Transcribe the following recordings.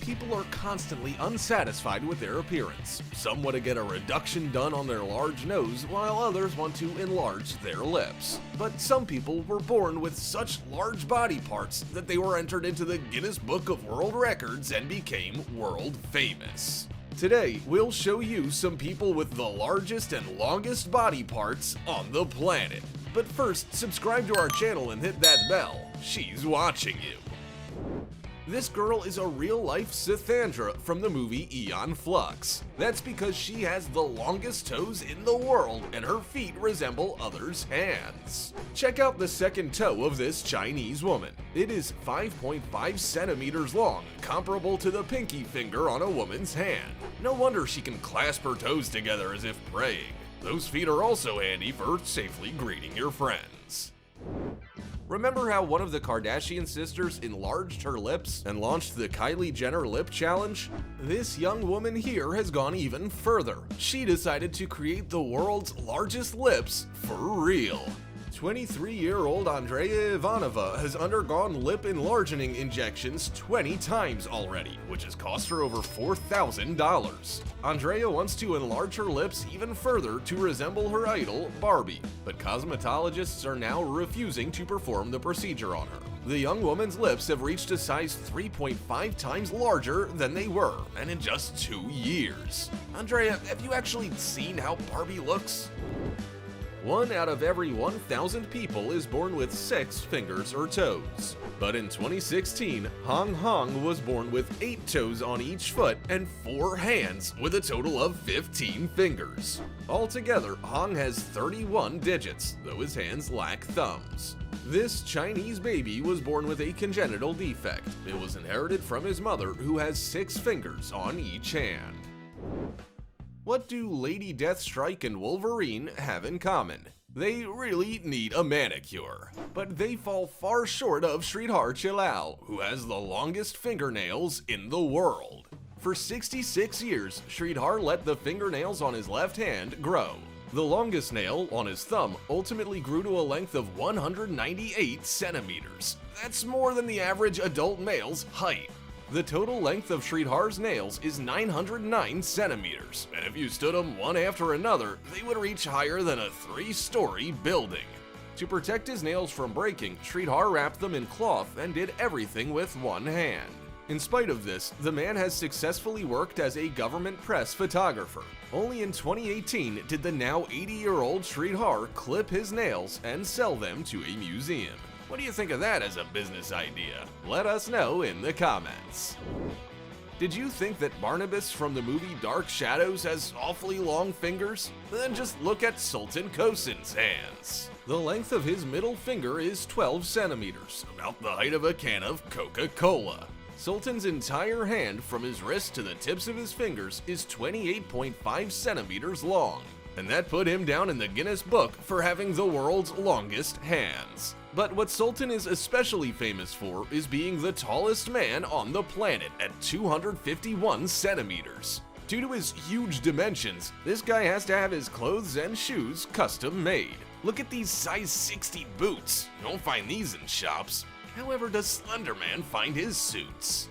people are constantly unsatisfied with their appearance. Some want to get a reduction done on their large nose, while others want to enlarge their lips. But some people were born with such large body parts that they were entered into the Guinness Book of World Records and became world famous. Today, we'll show you some people with the largest and longest body parts on the planet. But first, subscribe to our channel and hit that bell. She's watching you. This girl is a real-life Sithandra from the movie Aeon Flux. That's because she has the longest toes in the world and her feet resemble others' hands. Check out the second toe of this Chinese woman. It is 5.5 centimeters long, comparable to the pinky finger on a woman's hand. No wonder she can clasp her toes together as if praying. Those feet are also handy for safely greeting your friends. Remember how one of the Kardashian sisters enlarged her lips and launched the Kylie Jenner Lip Challenge? This young woman here has gone even further. She decided to create the world's largest lips for real. 23-year-old Andrea Ivanova has undergone lip enlarging injections 20 times already, which has cost her over $4,000. Andrea wants to enlarge her lips even further to resemble her idol, Barbie, but cosmetologists are now refusing to perform the procedure on her. The young woman's lips have reached a size 3.5 times larger than they were, and in just 2 years. Andrea, have you actually seen how Barbie looks? 1 out of every 1,000 people is born with 6 fingers or toes. But in 2016, Hong Hong was born with 8 toes on each foot and 4 hands with a total of 15 fingers. Altogether, Hong has 31 digits, though his hands lack thumbs. This Chinese baby was born with a congenital defect. It was inherited from his mother, who has 6 fingers on each hand. What do Lady Deathstrike and Wolverine have in common? They really need a manicure. But they fall far short of Sridhar Chilal, who has the longest fingernails in the world. For 66 years, Sridhar let the fingernails on his left hand grow. The longest nail, on his thumb, ultimately grew to a length of 198 centimeters. That's more than the average adult male's height. The total length of Sridhar's nails is 909 centimeters, and if you stood them one after another, they would reach higher than a 3-story building. To protect his nails from breaking, Sridhar wrapped them in cloth and did everything with one hand. In spite of this, the man has successfully worked as a government press photographer. Only in 2018 did the now 80-year-old Sridhar clip his nails and sell them to a museum. What do you think of that as a business idea? Let us know in the comments. Did you think that Barnabas from the movie Dark Shadows has awfully long fingers? Then just look at Sultan Kosin's hands. The length of his middle finger is 12 centimeters, about the height of a can of Coca-Cola. Sultan's entire hand, from his wrist to the tips of his fingers, is 28.5 centimeters long. And that put him down in the Guinness Book for having the world's longest hands. But what Sultan is especially famous for is being the tallest man on the planet at 251 centimeters. Due to his huge dimensions, this guy has to have his clothes and shoes custom made. Look at these size 60 boots. You don't find these in shops. However, does Slender Man find his suits?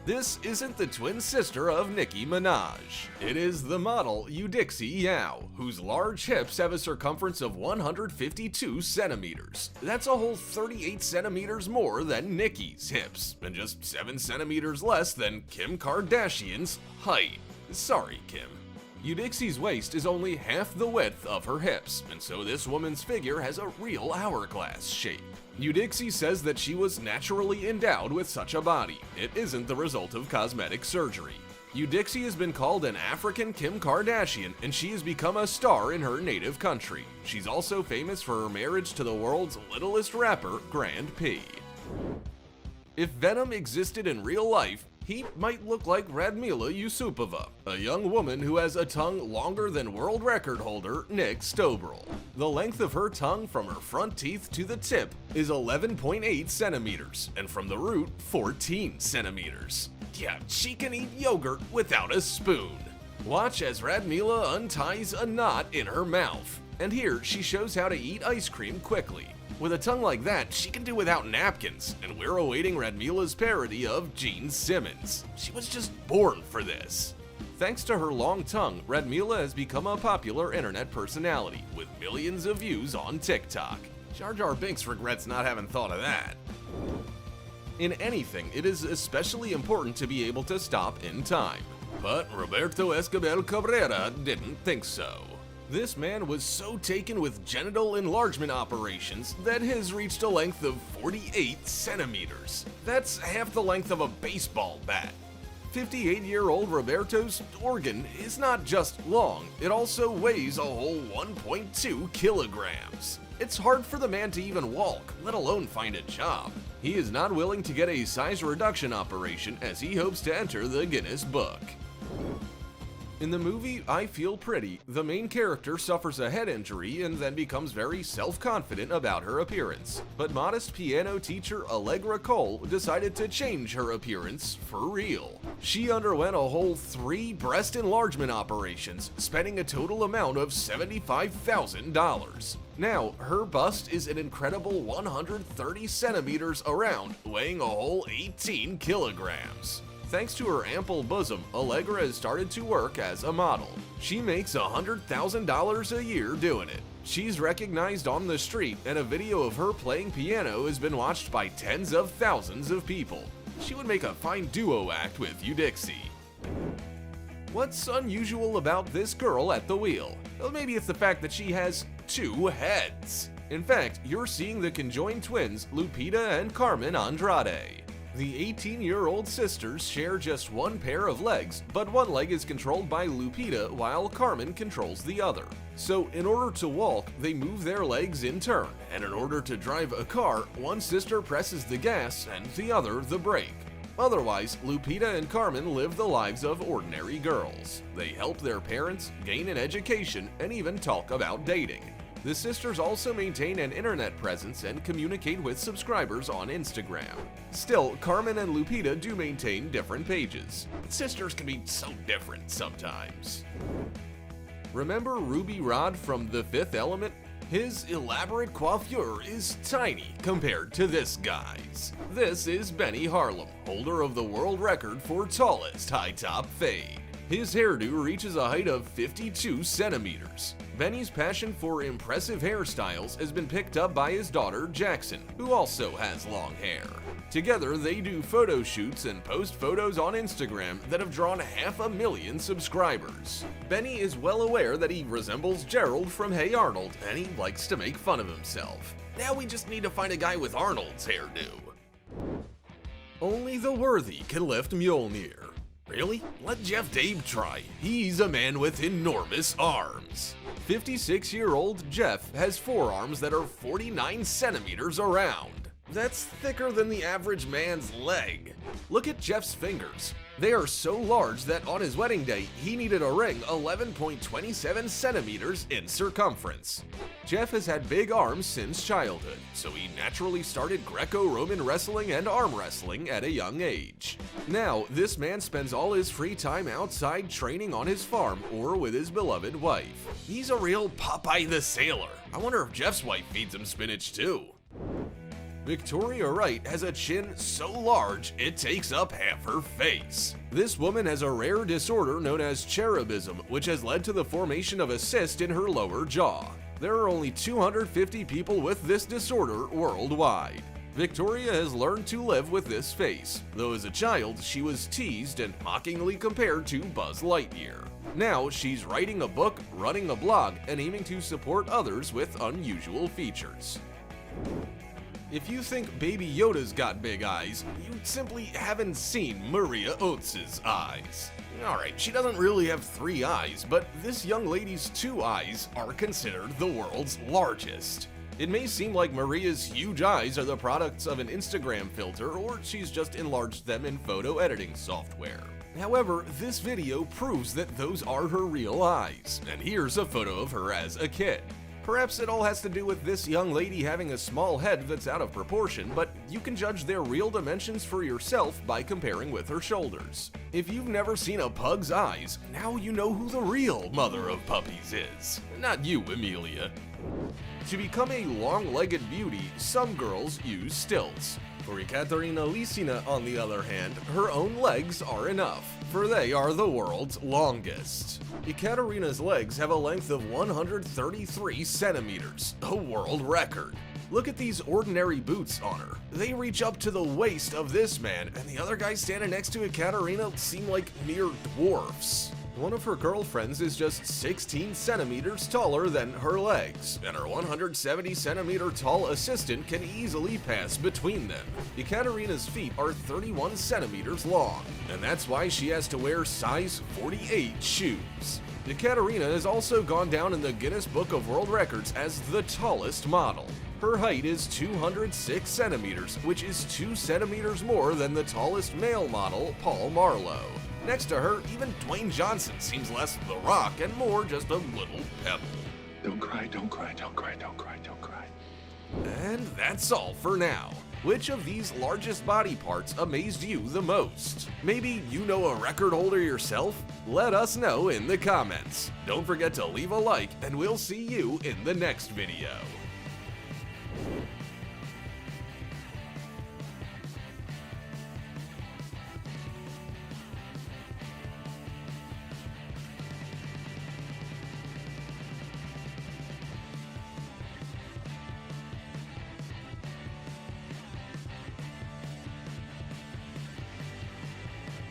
This isn't the twin sister of Nicki Minaj. It is the model Eudyxie Yao, whose large hips have a circumference of 152 centimeters. That's a whole 38 centimeters more than Nicki's hips, and just 7 centimeters less than Kim Kardashian's height. Sorry, Kim. Eudyxie's waist is only half the width of her hips, and so this woman's figure has a real hourglass shape. Eudyxie says that she was naturally endowed with such a body. It isn't the result of cosmetic surgery. Eudyxie has been called an African Kim Kardashian, and she has become a star in her native country. She's also famous for her marriage to the world's littlest rapper, Grand P. If Venom existed in real life, he might look like Radmila Yusupova, a young woman who has a tongue longer than world record holder Nick Stobrel. The length of her tongue from her front teeth to the tip is 11.8 centimeters, and from the root, 14 centimeters. Yeah, she can eat yogurt without a spoon. Watch as Radmila unties a knot in her mouth. And here, she shows how to eat ice cream quickly. With a tongue like that, she can do without napkins, and we're awaiting Radmila's parody of Gene Simmons. She was just born for this. Thanks to her long tongue, Radmila has become a popular internet personality, with millions of views on TikTok. Jar Jar Binks regrets not having thought of that. In anything, it is especially important to be able to stop in time. But Roberto Escobar Cabrera didn't think so. This man was so taken with genital enlargement operations that his reached a length of 48 centimeters. That's half the length of a baseball bat. 58-year-old Roberto's organ is not just long, it also weighs a whole 1.2 kilograms. It's hard for the man to even walk, let alone find a job. He is not willing to get a size reduction operation as he hopes to enter the Guinness Book. In the movie I Feel Pretty, the main character suffers a head injury and then becomes very self-confident about her appearance. But modest piano teacher Allegra Cole decided to change her appearance for real. She underwent a whole 3 breast enlargement operations, spending a total amount of $75,000. Now, her bust is an incredible 130 centimeters around, weighing a whole 18 kilograms. Thanks to her ample bosom, Allegra has started to work as a model. She makes $100,000 a year doing it. She's recognized on the street, and a video of her playing piano has been watched by tens of thousands of people. She would make a fine duo act with Eurydice. What's unusual about this girl at the wheel? Well, maybe it's the fact that she has 2 heads. In fact, you're seeing the conjoined twins Lupita and Carmen Andrade. The 18-year-old sisters share just 1 pair of legs, but one leg is controlled by Lupita while Carmen controls the other. So in order to walk, they move their legs in turn, and in order to drive a car, one sister presses the gas and the other the brake. Otherwise, Lupita and Carmen live the lives of ordinary girls. They help their parents, gain an education, and even talk about dating. The sisters also maintain an internet presence and communicate with subscribers on Instagram. Still, Carmen and Lupita do maintain different pages. Sisters can be so different sometimes. Remember Ruby Rod from The Fifth Element? His elaborate coiffure is tiny compared to this guy's. This is Benny Harlem, holder of the world record for tallest high-top fade. His hairdo reaches a height of 52 centimeters. Benny's passion for impressive hairstyles has been picked up by his daughter Jackson, who also has long hair. Together, they do photo shoots and post photos on Instagram that have drawn 500,000 subscribers. Benny is well aware that he resembles Gerald from Hey Arnold, and he likes to make fun of himself. Now we just need to find a guy with Arnold's hairdo. Only the worthy can lift Mjolnir. Really? Let Jeff Dabe try. He's a man with enormous arms. 56-year-old Jeff has forearms that are 49 centimeters around. That's thicker than the average man's leg. Look at Jeff's fingers. They are so large that on his wedding day, he needed a ring 11.27 centimeters in circumference. Jeff has had big arms since childhood, so he naturally started Greco-Roman wrestling and arm wrestling at a young age. Now, this man spends all his free time outside training on his farm or with his beloved wife. He's a real Popeye the Sailor. I wonder if Jeff's wife feeds him spinach too. Victoria Wright has a chin so large it takes up half her face. This woman has a rare disorder known as cherubism, which has led to the formation of a cyst in her lower jaw. There are only 250 people with this disorder worldwide. Victoria has learned to live with this face, though as a child she was teased and mockingly compared to Buzz Lightyear. Now she's writing a book, running a blog, and aiming to support others with unusual features. If you think Baby Yoda's got big eyes, you simply haven't seen Maria Oates' eyes. Alright, she doesn't really have 3 eyes, but this young lady's 2 eyes are considered the world's largest. It may seem like Maria's huge eyes are the products of an Instagram filter, or she's just enlarged them in photo editing software. However, this video proves that those are her real eyes, and here's a photo of her as a kid. Perhaps it all has to do with this young lady having a small head that's out of proportion, but you can judge their real dimensions for yourself by comparing with her shoulders. If you've never seen a pug's eyes, now you know who the real mother of puppies is. Not you, Amelia. To become a long-legged beauty, some girls use stilts. For Ekaterina Lysina, on the other hand, her own legs are enough, for they are the world's longest. Ekaterina's legs have a length of 133 centimeters, a world record. Look at these ordinary boots on her. They reach up to the waist of this man, and the other guys standing next to Ekaterina seem like mere dwarfs. One of her girlfriends is just 16 centimeters taller than her legs, and her 170 centimeter tall assistant can easily pass between them. Ekaterina's feet are 31 centimeters long, and that's why she has to wear size 48 shoes. Ekaterina has also gone down in the Guinness Book of World Records as the tallest model. Her height is 206 centimeters, which is 2 centimeters more than the tallest male model, Paul Marlowe. Next to her, even Dwayne Johnson seems less The Rock and more just a little pebble. Don't cry, don't cry, don't cry, don't cry, don't cry. And that's all for now. Which of these largest body parts amazed you the most? Maybe you know a record holder yourself? Let us know in the comments. Don't forget to leave a like, and we'll see you in the next video.